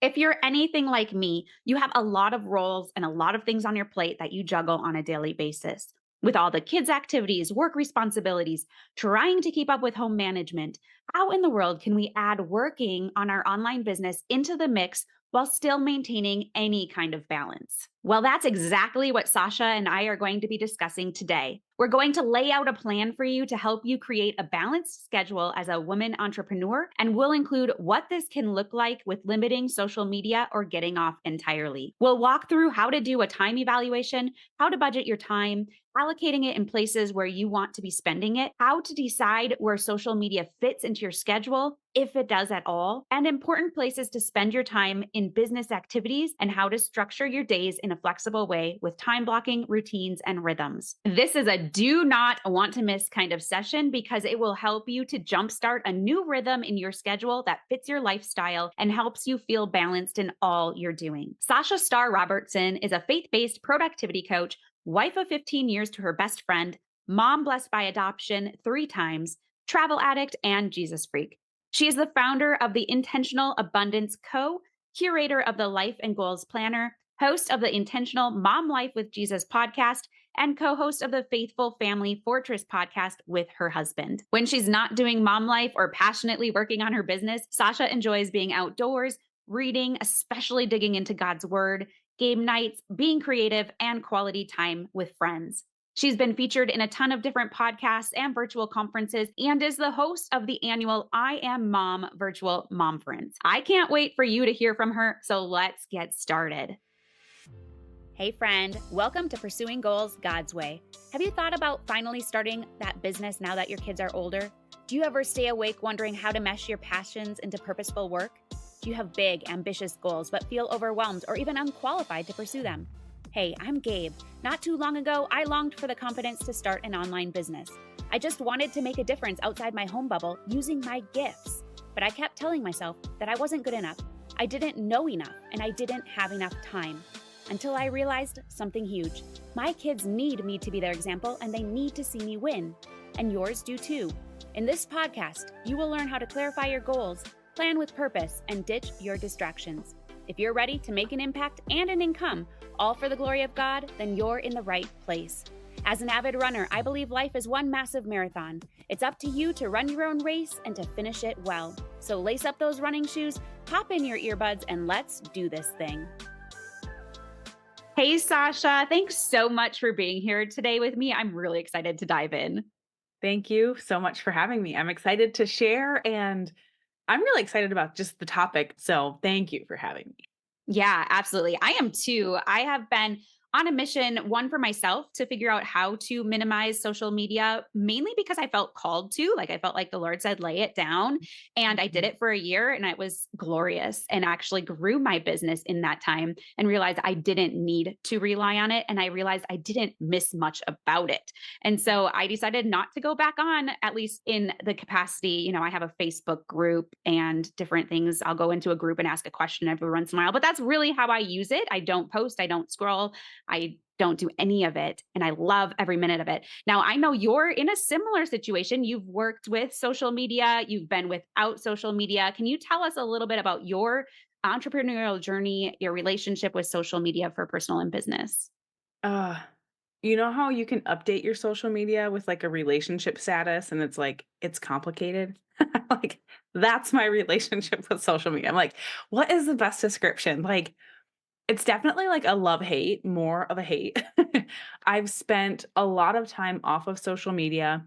If you're anything like me, you have a lot of roles and a lot of things on your plate that you juggle on a daily basis. With all the kids' activities, work responsibilities, trying to keep up with home management, how in the world can we add working on our online business into the mix while still maintaining any kind of balance? Well, that's exactly what Sasha and I are going to be discussing today. We're going to lay out a plan for you to help you create a balanced schedule as a woman entrepreneur, and we'll include what this can look like with limiting social media or getting off entirely. We'll walk through how to do a time evaluation, how to budget your time, allocating it in places where you want to be spending it, how to decide where social media fits into your schedule, if it does at all, and important places to spend your time in business activities, and how to structure your days in a flexible way with time blocking, routines, and rhythms. This is a do not want to miss kind of session because it will help you to jumpstart a new rhythm in your schedule that fits your lifestyle and helps you feel balanced in all you're doing. Sasha Starr Robertson is a faith based productivity coach, wife of 15 years to her best friend, mom blessed by adoption 3 times, travel addict, and Jesus freak. She is the founder of the Intentional Abundance Co., curator of the Life and Goals Planner, host of the Intentional Mom Life with Jesus podcast, and co host of the Faithful Family Fortress podcast with her husband. When she's not doing mom life or passionately working on her business, Sasha enjoys being outdoors, reading, especially digging into God's word, game nights, being creative, and quality time with friends. She's been featured in a ton of different podcasts and virtual conferences and is the host of the annual I Am Mom virtual momference. I can't wait for you to hear from her, so let's get started. Hey friend, welcome to Pursuing Goals God's Way. Have you thought about finally starting that business now that your kids are older? Do you ever stay awake wondering how to mesh your passions into purposeful work? Do you have big, ambitious goals but feel overwhelmed or even unqualified to pursue them? Hey, I'm Gabe. Not too long ago, I longed for the confidence to start an online business. I just wanted to make a difference outside my home bubble using my gifts. But I kept telling myself that I wasn't good enough, I didn't know enough, and I didn't have enough time. Until I realized something huge. My kids need me to be their example, and they need to see me win. And yours do too. In this podcast, you will learn how to clarify your goals, plan with purpose, and ditch your distractions. If you're ready to make an impact and an income, all for the glory of God, then you're in the right place. As an avid runner, I believe life is one massive marathon. It's up to you to run your own race and to finish it well. So lace up those running shoes, pop in your earbuds, and let's do this thing. Hey, Sasha, thanks so much for being here today with me. I'm really excited to dive in. Thank you so much for having me. I'm excited to share, and I'm really excited about just the topic. So thank you for having me. Yeah, absolutely. I am too. I have been on a mission, one for myself to figure out how to minimize social media, mainly because I felt called to. Like, I felt like the Lord said, lay it down. And I did Mhm. it for a year and it was glorious and actually grew my business in that time and realized I didn't need to rely on it. And I realized I didn't miss much about it. And so I decided not to go back on, at least in the capacity. I have a Facebook group and different things. I'll go into a group and ask a question every once in a while, but that's really how I use it. I don't post, I don't scroll, I don't do any of it. And I love every minute of it. Now, I know you're in a similar situation. You've worked with social media, you've been without social media. Can you tell us a little bit about your entrepreneurial journey, your relationship with social media for personal and business? Uh, you know how you can update your social media with like a relationship status and it's like it's complicated? Like that's my relationship with social media. I'm like, what is the best description? Like it's definitely like a love hate, more of a hate. I've spent a lot of time off of social media.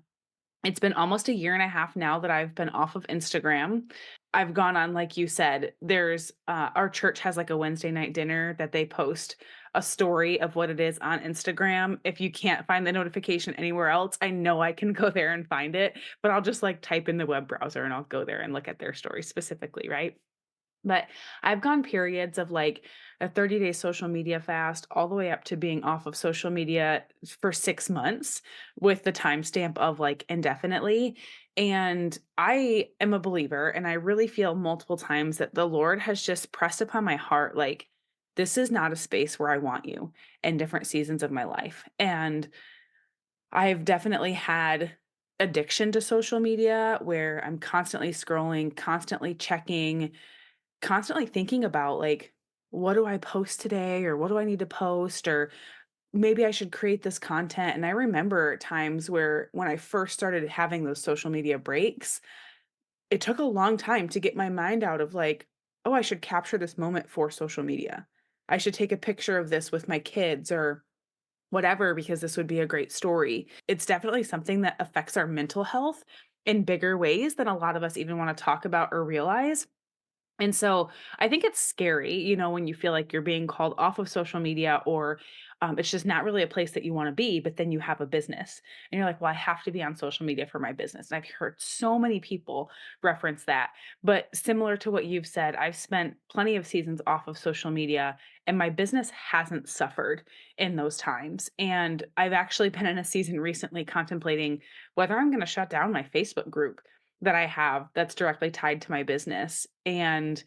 It's been almost a year and a half now that I've been off of Instagram. I've gone on, like you said, there's our church has like a Wednesday night dinner that they post a story of what it is on Instagram. If you can't find the notification anywhere else, I know I can go there and find it, but I'll just like type in the web browser and I'll go there and look at their story specifically, right? But I've gone periods of like a 30-day social media fast all the way up to being off of social media for 6 months with the timestamp of like indefinitely. And I am a believer, and I really feel multiple times that the Lord has just pressed upon my heart like, this is not a space where I want you in different seasons of my life. And I've definitely had addiction to social media where I'm constantly scrolling, constantly checking, constantly thinking about like, what do I post today? Or what do I need to post? Or maybe I should create this content. And I remember times where when I first started having those social media breaks, it took a long time to get my mind out of like, oh, I should capture this moment for social media. I should take a picture of this with my kids or whatever, because this would be a great story. It's definitely something that affects our mental health in bigger ways than a lot of us even want to talk about or realize. And so I think it's scary, when you feel like you're being called off of social media or it's just not really a place that you want to be, but then you have a business and you're like, well, I have to be on social media for my business. And I've heard so many people reference that. But similar to what you've said, I've spent plenty of seasons off of social media and my business hasn't suffered in those times. And I've actually been in a season recently contemplating whether I'm going to shut down my Facebook group that I have that's directly tied to my business and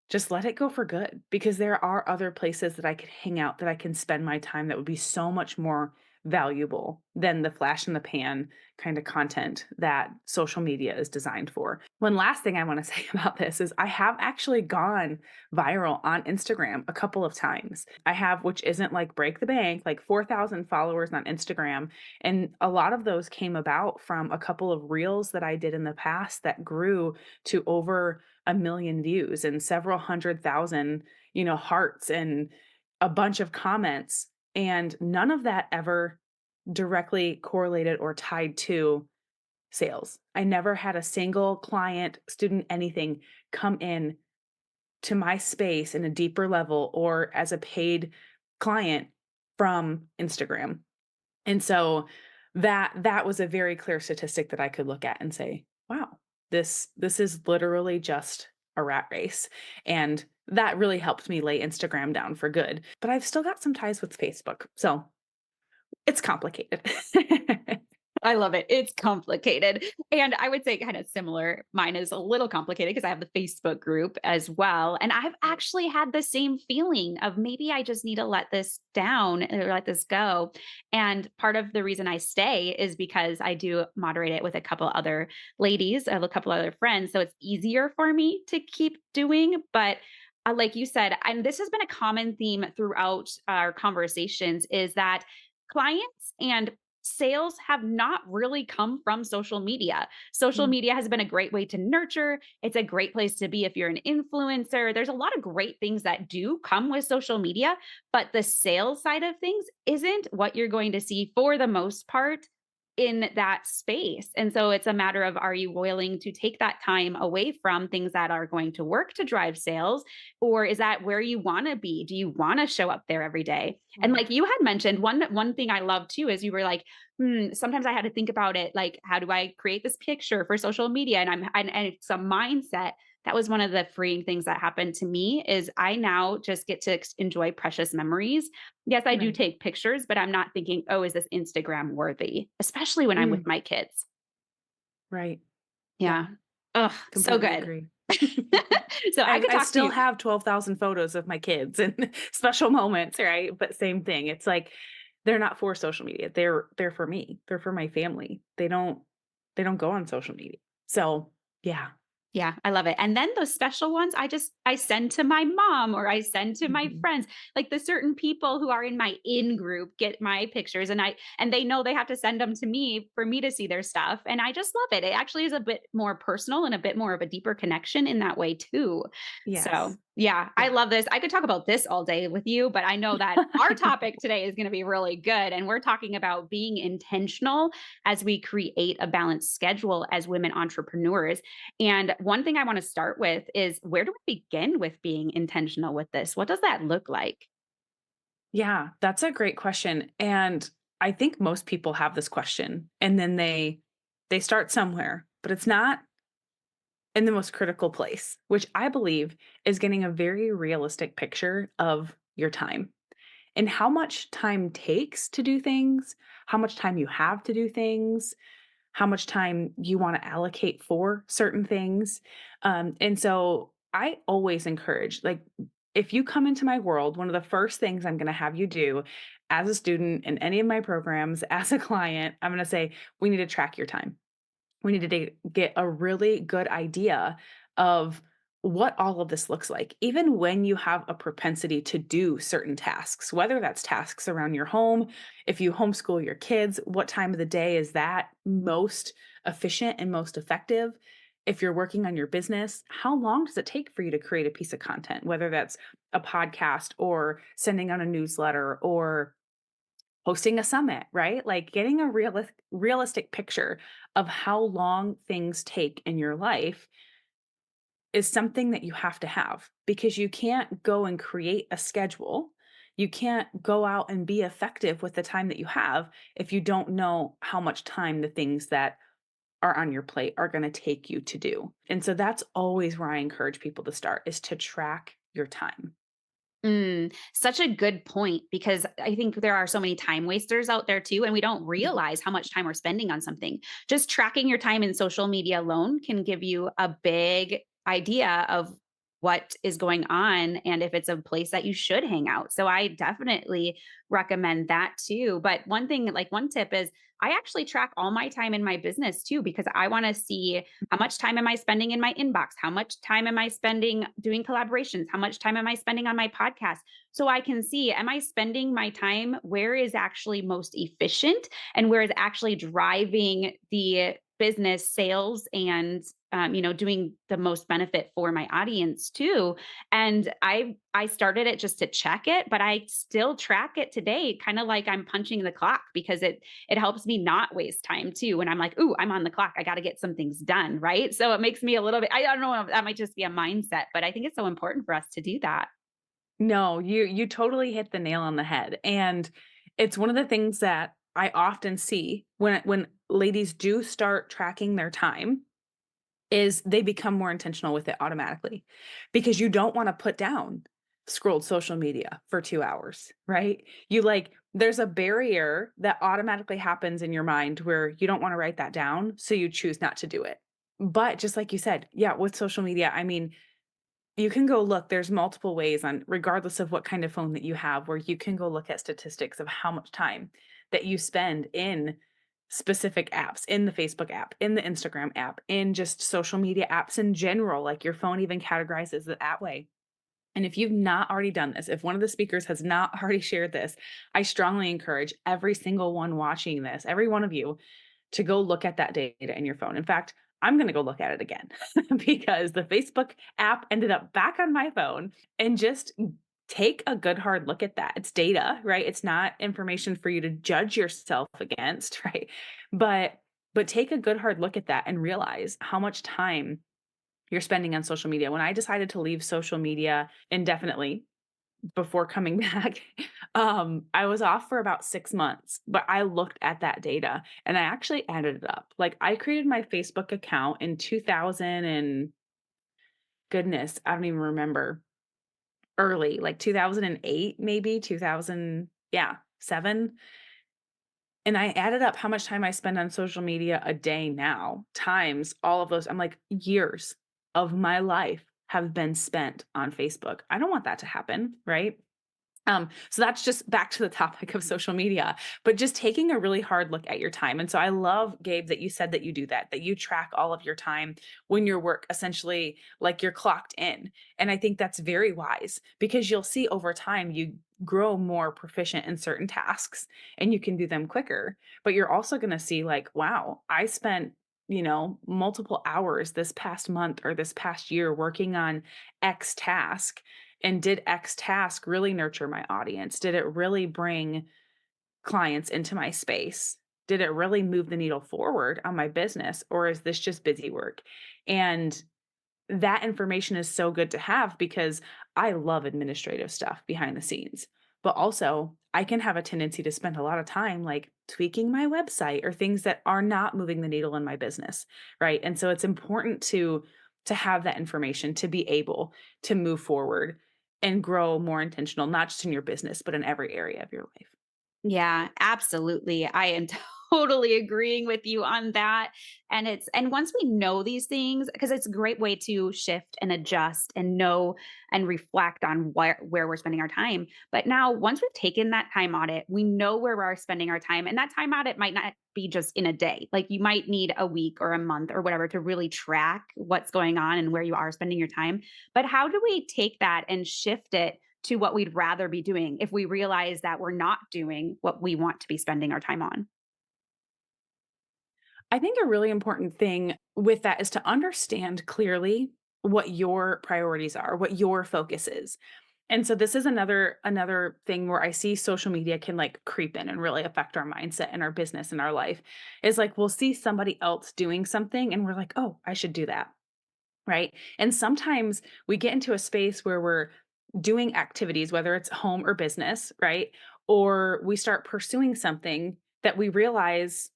just let it go for good because there are other places that I could hang out, that I can spend my time that would be so much more valuable than the flash in the pan kind of content that social media is designed for. One last thing I want to say about this is I have actually gone viral on Instagram a couple of times. I have, which isn't like break the bank, like 4,000 followers on Instagram. And a lot of those came about from a couple of reels that I did in the past that grew to over 1 million views and several 100,000, hearts and a bunch of comments. And none of that ever directly correlated or tied to sales. I never had a single client, student, anything come in to my space in a deeper level or as a paid client from Instagram. And so that was a very clear statistic that I could look at and say, "Wow, this is literally just a rat race." And that really helped me lay Instagram down for good. But I've still got some ties with Facebook. So, it's complicated. I love it. It's complicated. And I would say kind of similar. Mine is a little complicated because I have the Facebook group as well. And I've actually had the same feeling of maybe I just need to let this down or let this go. And part of the reason I stay is because I do moderate it with a couple other ladies, I have a couple other friends. So it's easier for me to keep doing. But like you said, and this has been a common theme throughout our conversations, is that clients and sales have not really come from social media. Social Mm, media has been a great way to nurture. It's a great place to be if you're an influencer. There's a lot of great things that do come with social media, but the sales side of things isn't what you're going to see for the most part in that space. And so it's a matter of, are you willing to take that time away from things that are going to work to drive sales? Or is that where you want to be? Do you want to show up there every day? And mm, like you had mentioned, one thing I love too is you were like, sometimes I had to think about it, like, how do I create this picture for social media? And it's a mindset. That was one of the freeing things that happened to me is I now just get to enjoy precious memories. Yes, I do right. take pictures, but I'm not thinking, oh, is this Instagram worthy? Especially when I'm with Mm, my kids. right. Yeah, Yeah. Ugh, so completely good. agree. So I could I talk to still you. have 12,000 photos of my kids and special moments, right? But same thing. It's like they're not for social media. They're for me. They're for my family. They don't go on social media. So, yeah. Yeah, I love it. And then those special ones, I send to my mom or I send to my Mhm. friends. Like the certain people who are in my in group get my pictures and they know they have to send them to me for me to see their stuff. And I just love it. It actually is a bit more personal and a bit more of a deeper connection in that way too. So, Yes. yeah, I Yeah. love this. I could talk about this all day with you, but I know that our topic today is going to be really good. And we're talking about being intentional as we create a balanced schedule as women entrepreneurs. And one thing I want to start with is, where do we begin with being intentional with this? What does that look like? Yeah, that's a great question. And I think most people have this question and then they start somewhere, but it's not in the most critical place, which I believe is getting a very realistic picture of your time and how much time takes to do things, how much time you have to do things, how much time you want to allocate for certain things. And so I always encourage, like, if you come into my world, one of the first things I'm going to have you do as a student in any of my programs, as a client, I'm going to say, we need to track your time. We need to get a really good idea of what all of this looks like, even when you have a propensity to do certain tasks, whether that's tasks around your home, if you homeschool your kids, what time of the day is that most efficient and most effective? If you're working on your business, how long does it take for you to create a piece of content, whether that's a podcast or sending out a newsletter or hosting a summit, right? Like getting a realistic picture of how long things take in your life is something that you have to have because you can't go and create a schedule. You can't go out and be effective with the time that you have if you don't know how much time the things that are on your plate are going to take you to do. And so that's always where I encourage people to start is to track your time. Such a good point because I think there are so many time wasters out there too, and we don't realize how much time we're spending on something. Just tracking your time in social media alone can give you a big idea of what is going on and if it's a place that you should hang out. So I definitely recommend that too. But one thing, like one tip is I actually track all my time in my business too because I want to see how much time am I spending in my inbox? How much time am I spending doing collaborations? How much time am I spending on my podcast? So I can see, am I spending my time where is actually most efficient and where is actually driving the business sales and doing the most benefit for my audience too. And I started it just to check it, but I still track it today, kind of like I'm punching the clock because it helps me not waste time too. When I'm like, ooh, I'm on the clock. I got to get some things done. Right. So it makes me a little bit, I don't know if that might just be a mindset, but I think it's so important for us to do that. No, you totally hit the nail on the head. And it's one of the things that I often see when ladies do start tracking their time is they become more intentional with it automatically because you don't want to put down scrolled social media for 2 hours, right? You like there's a barrier that automatically happens in your mind where you don't want to write that down, so you choose not to do it. But just like you said, yeah, with social media, I mean, you can go look, there's multiple ways on regardless of what kind of phone that you have, where you can go look at statistics of how much time that you spend in specific apps, in the Facebook app, in the Instagram app, in just social media apps in general, like your phone even categorizes it that way. And if you've not already done this, if one of the speakers has not already shared this, I strongly encourage every single one watching this, every one of you, to go look at that data in your phone. In fact, I'm going to go look at it again because the Facebook app ended up back on my phone and just take a good hard look at that. It's data, right? It's not information for you to judge yourself against, right? But take a good hard look at that and realize how much time you're spending on social media. When I decided to leave social media indefinitely before coming back, I was off for about 6 months, but I looked at that data and I actually added it up. Like I created my Facebook account in 2000 and goodness, I don't even remember, early, like 2008 maybe, 2000, yeah, 7. And I added up how much time I spend on social media a day now, times all of those. I'm like, years of my life have been spent on Facebook. I don't want that to happen, right? So that's just back to the topic of social media, but just taking a really hard look at your time. And so I love, Gabe, that you said that you do that, that you track all of your time when your work essentially like you're clocked in. And I think that's very wise because you'll see over time you grow more proficient in certain tasks and you can do them quicker. But you're also going to see like, wow, I spent multiple hours this past month or this past year working on X task, and did X task really nurture my audience? Did it really bring clients into my space? Did it really move the needle forward on my business? Or is this just busy work? And that information is so good to have because I love administrative stuff behind the scenes. But also, I can have a tendency to spend a lot of time like tweaking my website or things that are not moving the needle in my business, right? And so it's important to have that information to be able to move forward and grow more intentional, not just in your business, but in every area of your life. Yeah, absolutely. I am totally agreeing with you on that. And once we know these things, because it's a great way to shift and adjust and know and reflect on where we're spending our time. But now, once we've taken that time audit, we know where we're spending our time. And that time audit might not be just in a day. Like you might need a week or a month or whatever to really track what's going on and where you are spending your time. But how do we take that and shift it to what we'd rather be doing if we realize that we're not doing what we want to be spending our time on? I think a really important thing with that is to understand clearly what your priorities are, what your focus is. And so this is another thing where I see social media can like creep in and really affect our mindset and our business and our life. Is like we'll see somebody else doing something and we're like, "Oh, I should do that." Right? And sometimes we get into a space where we're doing activities, whether it's home or business, right? Or we start pursuing something that we realize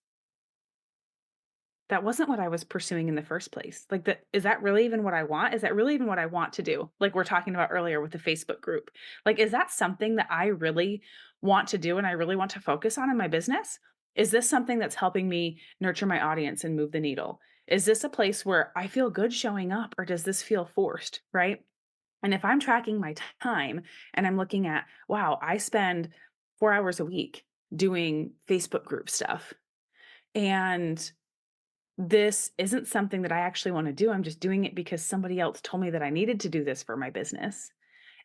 that wasn't what I was pursuing in the first place. Like, that is that really even what I want? Is that really even what I want to do? Like we're talking about earlier with the Facebook group. Like, is that something that I really want to do and I really want to focus on in my business? Is this something that's helping me nurture my audience and move the needle? Is this a place where I feel good showing up or does this feel forced? Right. And if I'm tracking my time and I'm looking at, wow, I spend 4 hours a week doing Facebook group stuff. And this isn't something that I actually want to do. I'm just doing it because somebody else told me that I needed to do this for my business.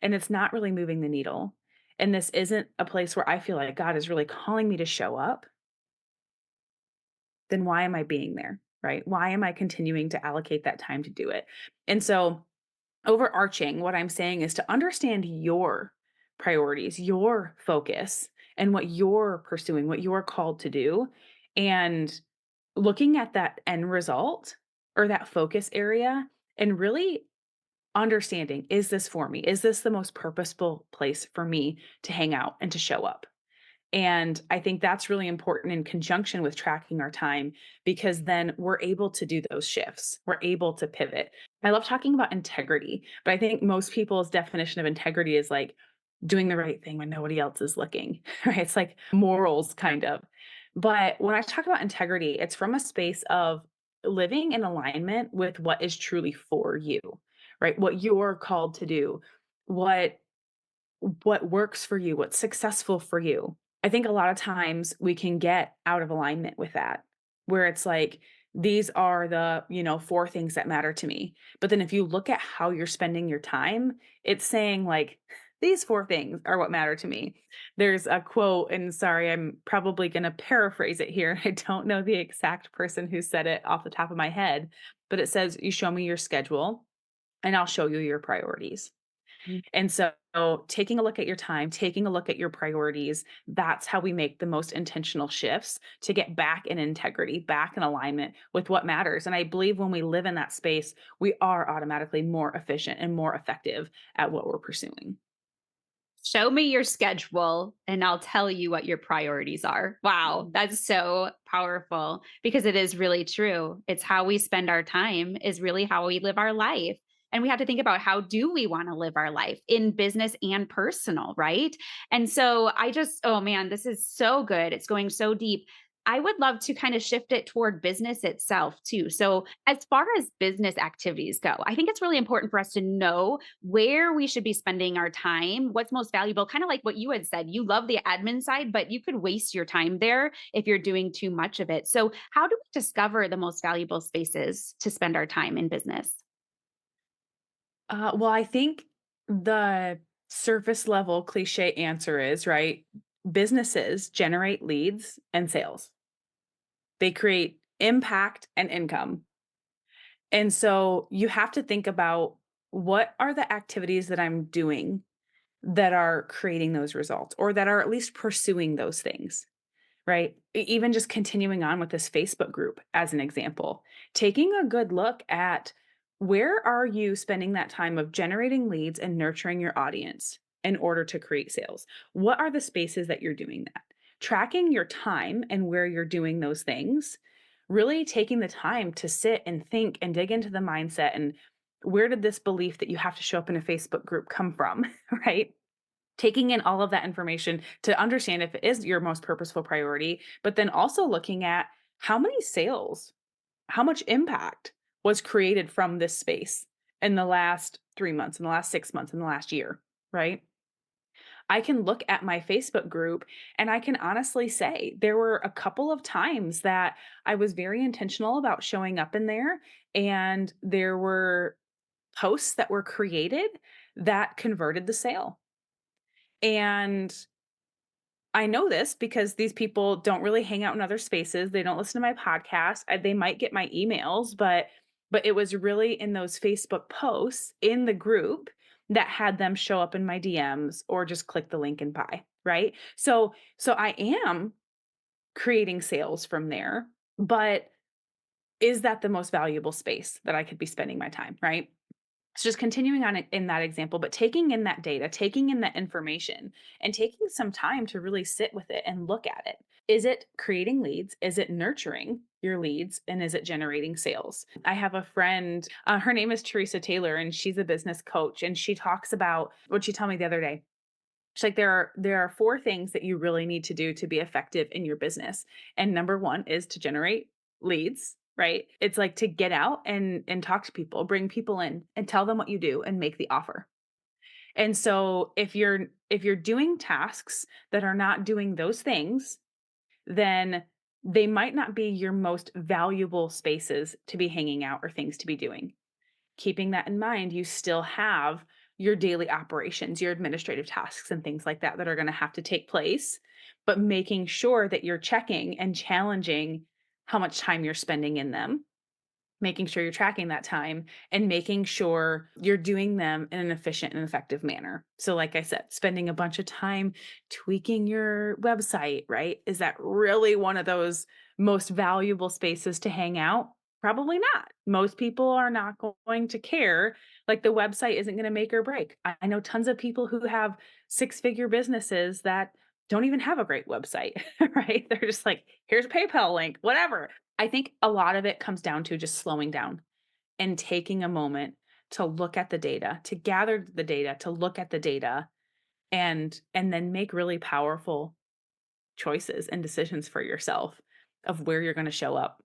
And it's not really moving the needle. And this isn't a place where I feel like God is really calling me to show up. Then why am I being there? Right? Why am I continuing to allocate that time to do it? And so, overarching, what I'm saying is to understand your priorities, your focus, and what you're pursuing, what you're called to do. And looking at that end result or that focus area and really understanding, is this for me? Is this the most purposeful place for me to hang out and to show up? And I think that's really important in conjunction with tracking our time because then we're able to do those shifts. We're able to pivot. I love talking about integrity, but I think most people's definition of integrity is like doing the right thing when nobody else is looking, right? It's like morals, kind of. But when I talk about integrity, it's from a space of living in alignment with what is truly for you, right? What you're called to do, what what works for you, what's successful for you. I think a lot of times we can get out of alignment with that, where it's like, these are the, four things that matter to me. But then if you look at how you're spending your time, it's saying like, these four things are what matter to me. There's a quote, and sorry, I'm probably going to paraphrase it here. I don't know the exact person who said it off the top of my head, but it says, you show me your schedule and I'll show you your priorities. And so taking a look at your time, taking a look at your priorities, that's how we make the most intentional shifts to get back in integrity, back in alignment with what matters. And I believe when we live in that space, we are automatically more efficient and more effective at what we're pursuing. Show me your schedule and I'll tell you what your priorities are. Wow, Mhm. that's so powerful because it is really true. It's how we spend our time is really how we live our life. And we have to think about how do we want to live our life in business and personal, right? And so oh man, this is so good. It's going so deep. I would love to kind of shift it toward business itself too. So, as far as business activities go, I think it's really important for us to know where we should be spending our time, what's most valuable, kind of like what you had said. You love the admin side, but you could waste your time there if you're doing too much of it. So, how do we discover the most valuable spaces to spend our time in business? Well, I think the surface level cliche answer is right. Businesses generate leads and sales, they create impact and income. And so you have to think about, what are the activities that I'm doing that are creating those results or that are at least pursuing those things, right? Even just continuing on with this Facebook group as an example, taking a good look at, where are you spending that time of generating leads and nurturing your audience in order to create sales? What are the spaces that you're doing that? Tracking your time and where you're doing those things, really taking the time to sit and think and dig into the mindset and, where did this belief that you have to show up in a Facebook group come from, right? Taking in all of that information to understand if it is your most purposeful priority, but then also looking at how many sales, how much impact was created from this space in the last 3 months, in the last 6 months, in the last year, right? I can look at my Facebook group and I can honestly say there were a couple of times that I was very intentional about showing up in there, and there were posts that were created that converted the sale. And I know this because these people don't really hang out in other spaces. They don't listen to my podcast. They might get my emails, but it was really in those Facebook posts in the group that had them show up in my DMs or just click the link and buy, right? So I am creating sales from there, but is that the most valuable space that I could be spending my time, right? So just continuing on in that example, but taking in that data, taking in that information, and taking some time to really sit with it and look at it. Is it creating leads? Is it nurturing your leads? And is it generating sales? I have a friend, her name is Teresa Taylor, and she's a business coach. And she talks about what she told me the other day. She's like, there are four things that you really need to do to be effective in your business. And number one is to generate leads, right? It's like to get out and talk to people, bring people in and tell them what you do and make the offer. And so if you're doing tasks that are not doing those things, then they might not be your most valuable spaces to be hanging out or things to be doing. Keeping that in mind, you still have your daily operations, your administrative tasks, and things like that that are going to have to take place, but making sure that you're checking and challenging how much time you're spending in them, making sure you're tracking that time, and making sure you're doing them in an efficient and effective manner. So, like I said, spending a bunch of time tweaking your website, right? Is that really one of those most valuable spaces to hang out? Probably not. Most people are not going to care. Like the website isn't going to make or break. I know tons of people who have six-figure businesses that don't even have a great website, right? They're just like, here's a PayPal link, whatever. I think a lot of it comes down to just slowing down and taking a moment to look at the data, to gather the data, to look at the data, and then make really powerful choices and decisions for yourself of where you're going to show up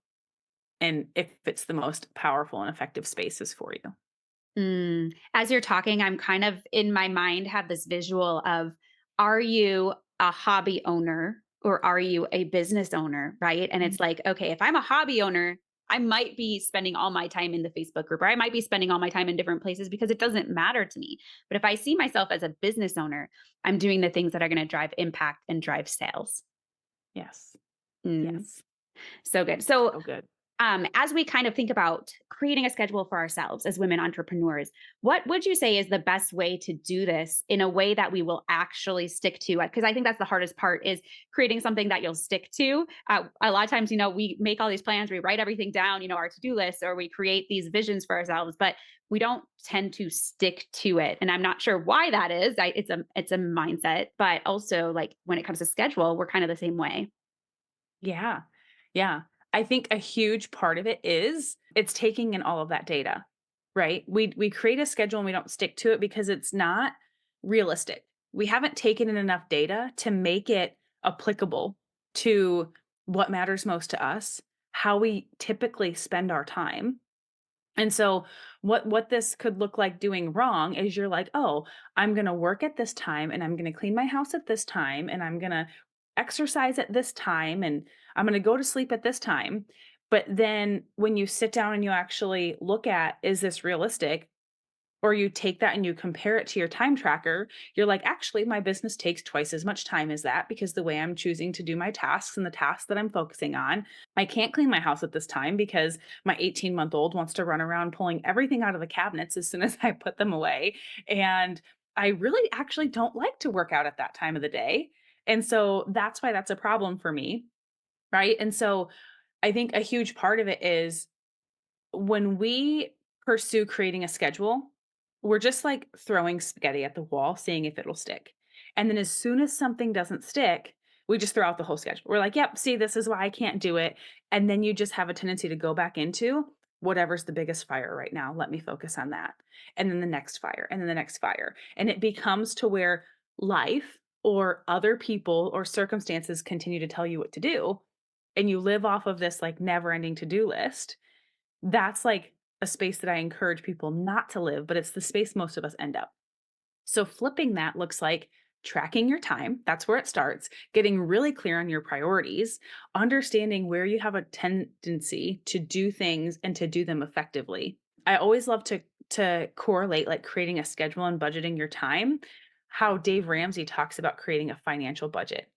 and if it's the most powerful and effective spaces for you. As you're talking, I'm kind of in my mind have this visual of, are you a hobby owner or are you a business owner? Right. And Mhm. it's like, okay, if I'm a hobby owner, I might be spending all my time in the Facebook group, or I might be spending all my time in different places because it doesn't matter to me. But if I see myself as a business owner, I'm doing the things that are going to drive impact and drive sales. Yes. Mm, Yes. so good. So So good. as we kind of think about creating a schedule for ourselves as women entrepreneurs, what would you say is the best way to do this in a way that we will actually stick to? Because I think that's the hardest part is creating something that you'll stick to. A lot of times, we make all these plans, we write everything down, our to-do list, or we create these visions for ourselves, but we don't tend to stick to it. And I'm not sure why that is. It's a mindset, but also like when it comes to schedule, we're kind of the same way. Yeah. Yeah. I think a huge part of it is it's taking in all of that data, right? We create a schedule and we don't stick to it because it's not realistic. We haven't taken in enough data to make it applicable to what matters most to us, how we typically spend our time. And so what this could look like doing wrong is you're like, "Oh, I'm going to work at this time and I'm going to clean my house at this time and I'm going to exercise at this time and I'm going to go to sleep at this time." But then when you sit down and you actually look at, is this realistic? Or you take that and you compare it to your time tracker, you're like, actually, my business takes twice as much time as that because the way I'm choosing to do my tasks and the tasks that I'm focusing on, I can't clean my house at this time because my 18-month-old wants to run around pulling everything out of the cabinets as soon as I put them away. And I really actually don't like to work out at that time of the day. And so that's why that's a problem for me. Right. And so I think a huge part of it is when we pursue creating a schedule, we're just like throwing spaghetti at the wall, seeing if it'll stick. And then as soon as something doesn't stick, we just throw out the whole schedule. We're like, yep, see, this is why I can't do it. And then you just have a tendency to go back into whatever's the biggest fire right now. Let me focus on that. And then the next fire, and then the next fire. And it becomes to where life or other people or circumstances continue to tell you what to do, and you live off of this like never ending to do list, that's like a space that I encourage people not to live, but it's the space most of us end up. So flipping that looks like tracking your time. That's where it starts. Getting really clear on your priorities, understanding where you have a tendency to do things and to do them effectively. I always love to correlate like creating a schedule and budgeting your time, how Dave Ramsey talks about creating a financial budget.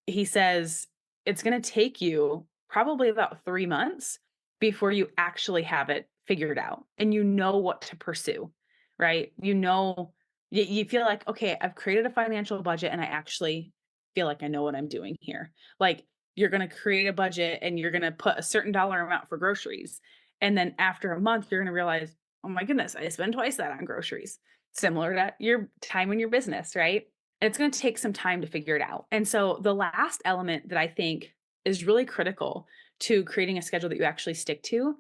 He says it's going to take you probably about 3 months before you actually have it figured out and you know what to pursue, right? You know, you feel like, okay, I've created a financial budget and I actually feel like I know what I'm doing here. Like you're going to create a budget and you're going to put a certain dollar amount for groceries. And then after a month, you're going to realize, oh my goodness, I spend twice that on groceries, similar to your time in your business, right? And it's going to take some time to figure it out. And so the last element that I think is really critical to creating a schedule that you actually stick to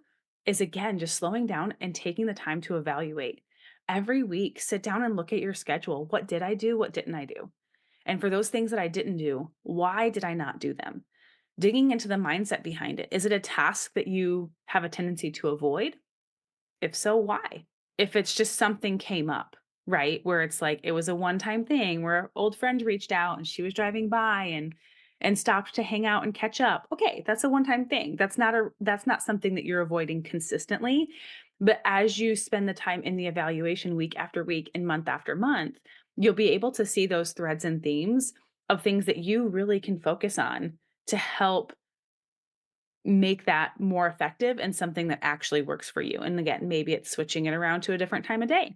is again just slowing down and taking the time to evaluate. Every week, sit down and look at your schedule. What did I do? What didn't I do? And for those things that I didn't do, why did I not do them? Digging into the mindset behind it. Is it a task that you have a tendency to avoid? If so, why? If it's just something came up, right? Where it's like it was a one-time thing where an old friend reached out and she was driving by and stopped to hang out and catch up. Okay, that's a one-time thing. That's not something that you're avoiding consistently. But as you spend the time in the evaluation week after week and month after month, you'll be able to see those threads and themes of things that you really can focus on to help make that more effective and something that actually works for you. And again, maybe it's switching it around to a different time of day,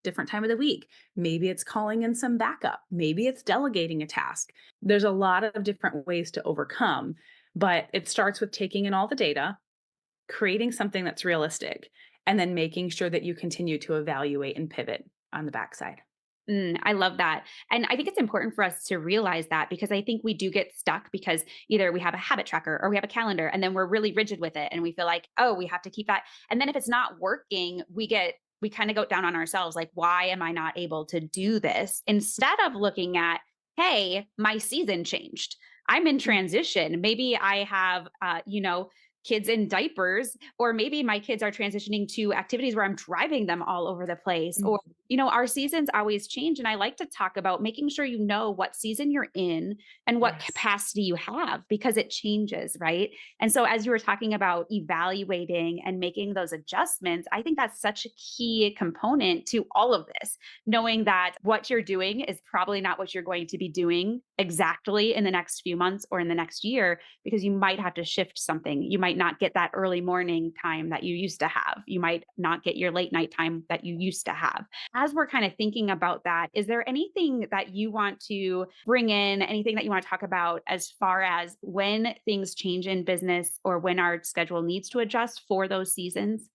different time of the week. Maybe it's calling in some backup. Maybe it's delegating a task. There's a lot of different ways to overcome, but it starts with taking in all the data, creating something that's realistic, and then making sure that you continue to evaluate and pivot on the backside. I love that. And I think it's important for us to realize that because I think we do get stuck because either we have a habit tracker or we have a calendar and then we're really rigid with it and we feel like, oh, we have to keep that. And then if it's not working, we kind of go down on ourselves like, why am I not able to do this? Instead of looking at, hey, my season changed. I'm in Mm. transition. Maybe I have, kids in diapers, or maybe my kids are transitioning to activities where I'm driving them all over the place, or Mhm. our seasons always change. And I like to talk about making sure you know what season you're in and what Yes. capacity you have because it changes, right? And so, as you were talking about evaluating and making those adjustments, I think that's such a key component to all of this, knowing that what you're doing is probably not what you're going to be doing exactly in the next few months or in the next year because you might have to shift something. You might not get that early morning time that you used to have. You might not get your late night time that you used to have. As we're kind of thinking about that, is there anything that you want to bring in, anything that you want to talk about as far as when things change in business or when our schedule needs to adjust for those seasons?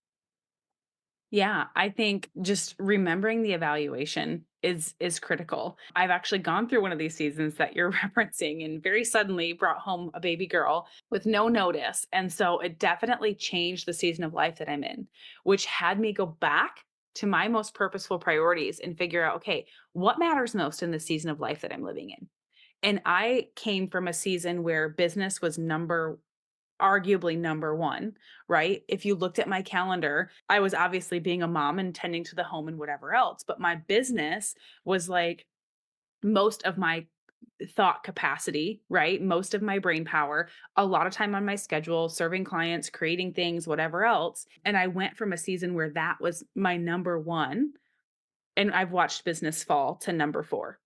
Yeah, I think just remembering the evaluation is critical. I've actually gone through one of these seasons that you're referencing and very suddenly brought home a baby girl with no notice. And so it definitely changed the season of life that I'm in, which had me go back to my most purposeful priorities and figure out, okay, what matters most in the season of life that I'm living in? And I came from a season where business was arguably number 1, right? If you looked at my calendar, I was obviously being a mom and tending to the home and whatever else, but my business was like most of my thought capacity, right? Most of my brain power, a lot of time on my schedule, serving clients, creating things, whatever else. And I went from a season where that was my number 1, and I've watched business fall to number 4.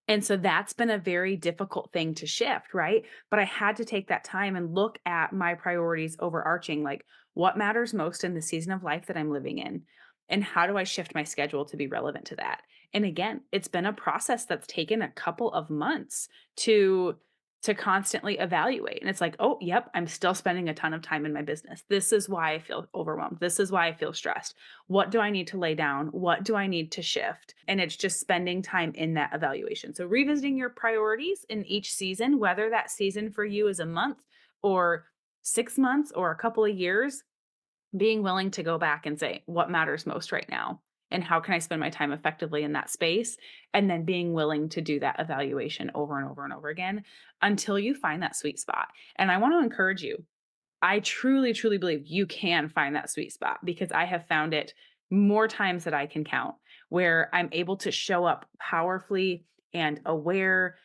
And so that's been a very difficult thing to shift, right? But I had to take that time and look at my priorities overarching, like what matters most in the season of life that I'm living in? And how do I shift my schedule to be relevant to that? And again, it's been a process that's taken a couple of months to to constantly evaluate. And it's like, "Oh, yep, I'm still spending a ton of time in my business. This is why I feel overwhelmed. This is why I feel stressed. What do I need to lay down? What do I need to shift?" And it's just spending time in that evaluation. So revisiting your priorities in each season, whether that season for you is a month or 6 months or a couple of years, being willing to go back and say, what matters most right now? and how can I spend my time effectively in that space? And then being willing to do that evaluation over and over and over again until you find that sweet spot. And I want to encourage you. I truly, truly believe you can find that sweet spot because I have found it more times that I can count where I'm able to show up powerfully and aware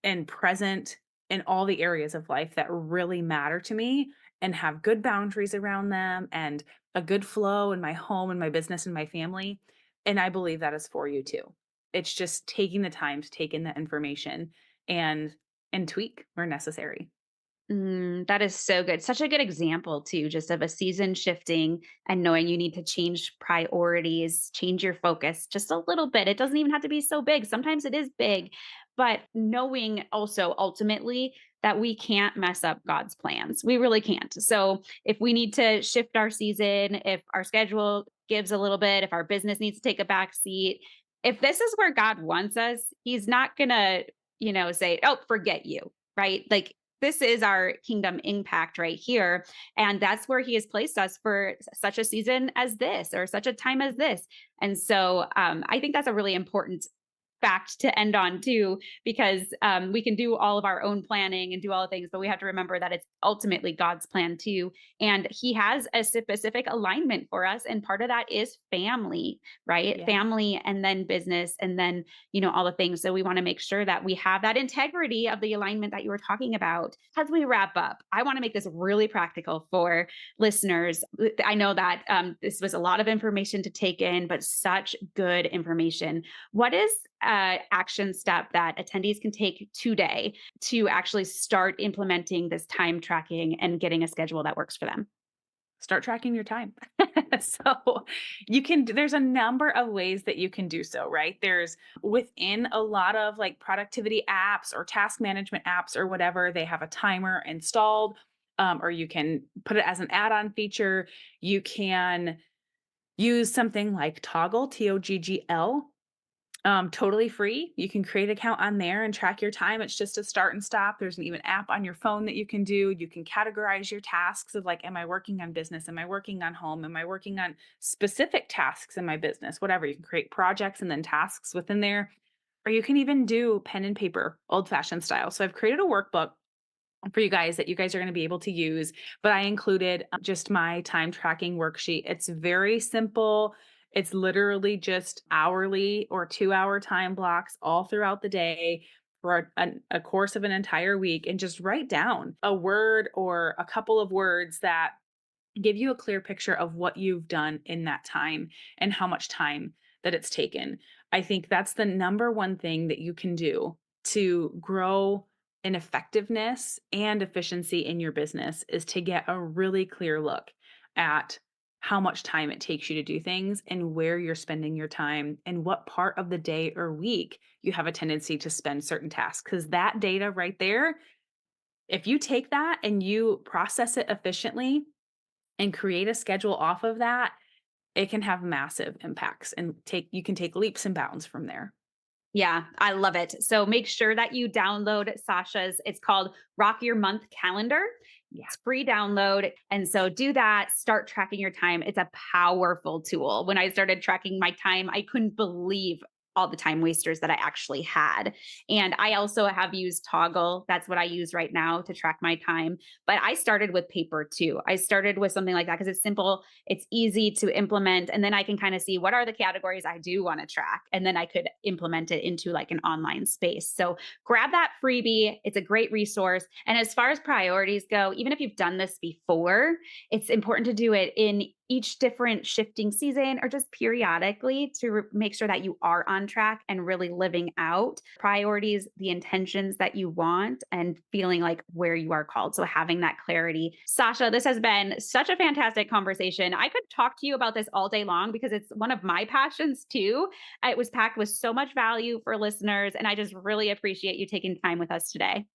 and present in all the areas of life that really matter to me and have good boundaries around them and a good flow in my home and my business and my family. And I believe that is for you too. It's just taking the time to take in that information and tweak where necessary. That is so good. Such a good example too, just of a season shifting and knowing you need to change priorities, change your focus just a little bit. It doesn't even have to be so big. Sometimes it is big, but knowing also ultimately that we can't mess up God's plans. We really can't. So if we need to shift our season, if our schedule gives a little bit, if our business needs to take a back seat, if this is where God wants us, he's not going to, say, "Oh, forget you." Right? Like this is our kingdom impact right here. And that's where he has placed us for such a season as this or such a time as this. And so I think that's a really important fact to end on too, because we can do all of our own planning and do all the things, but we have to remember that it's ultimately God's plan too. And he has a specific alignment for us. And part of that is family, right? Yes. Family and then business and then, all the things. So we want to make sure that we have that integrity of the alignment that you were talking about. As we wrap up, I want to make this really practical for listeners. I know that this was a lot of information to take in, but such good information. What is action step that attendees can take today to actually start implementing this time tracking and getting a schedule that works for them? Start tracking your time. So there's a number of ways that you can do so, right? There's within a lot of like productivity apps or task management apps or whatever, they have a timer installed, or you can put it as an add-on feature. You can use something like Toggle, Toggle, totally free. You can create an account on there and track your time. It's just a start and stop. There's an even app on your phone that you can do. You can categorize your tasks of like, am I working on business? Am I working on home? Am I working on specific tasks in my business? Whatever. You can create projects and then tasks within there. Or you can even do pen and paper, old fashioned style. So I've created a workbook for you guys that you guys are going to be able to use. But I included just my time tracking worksheet. It's very simple. It's literally just hourly or 2 hour time blocks all throughout the day for a course of an entire week. And just write down a word or a couple of words that give you a clear picture of what you've done in that time and how much time that it's taken. I think that's the number one thing that you can do to grow in effectiveness and efficiency in your business is to get a really clear look at how much time it takes you to do things and where you're spending your time and what part of the day or week you have a tendency to spend certain tasks. Because that data right there, if you take that and you process it efficiently, and create a schedule off of that, it can have massive impacts and you can take leaps and bounds from there. Yeah, I love it. So make sure that you download Sasha's, it's called Rock Your Month Calendar. Yeah. It's free download. And so do that, start tracking your time. It's a powerful tool. When I started tracking my time, I couldn't believe all the time wasters that I actually had. And I also have used Toggle. That's what I use right now to track my time. But I started with paper too. I started with something like that because it's simple, it's easy to implement. And then I can kind of see what are the categories I do want to track. And then I could implement it into like an online space. So grab that freebie. It's a great resource. And as far as priorities go, even if you've done this before, it's important to do it in each different shifting season or just periodically to make sure that you are on track and really living out priorities, the intentions that you want, and feeling like where you are called. So having that clarity. Sasha, this has been such a fantastic conversation. I could talk to you about this all day long because it's one of my passions too. It was packed with so much value for listeners, and I just really appreciate you taking time with us today.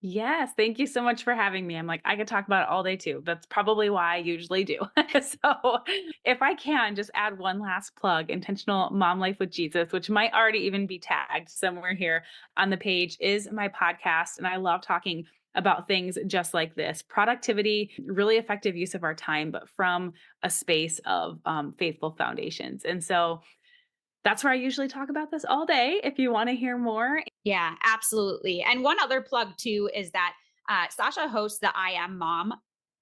Yes, thank you so much for having me. I'm like, I could talk about it all day too. That's probably why I usually do. So, if I can just add one last plug, Intentional Mom Life with Jesus, which might already even be tagged somewhere here on the page, is my podcast. And I love talking about things just like this productivity, really effective use of our time, but from a space of faithful foundations. And so that's where I usually talk about this all day if you want to hear more. Yeah, absolutely. And one other plug too is that Sasha hosts the I Am Mom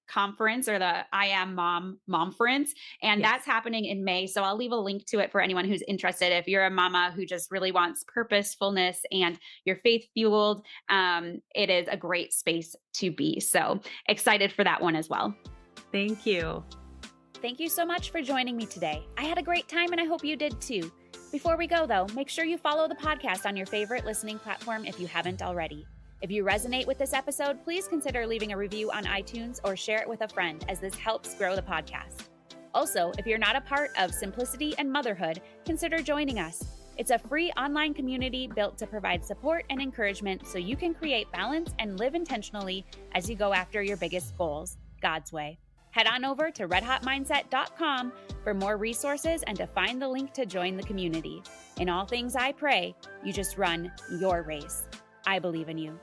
conference or the I Am Mom Momference, and that's Yes. happening in May. So I'll leave a link to it for anyone who's interested. If you're a mama who just really wants purposefulness and you're faith fueled, it is a great space to be. So excited for that one as well. Thank you. Thank you so much for joining me today. I had a great time and I hope you did too. Before we go, though, make sure you follow the podcast on your favorite listening platform if you haven't already. If you resonate with this episode, please consider leaving a review on iTunes or share it with a friend, as this helps grow the podcast. Also, if you're not a part of Simplicity and Motherhood, consider joining us. It's a free online community built to provide support and encouragement so you can create balance and live intentionally as you go after your biggest goals, God's way. Head on over to redhotmindset.com for more resources and to find the link to join the community. In all things I pray, you just run your race. I believe in you.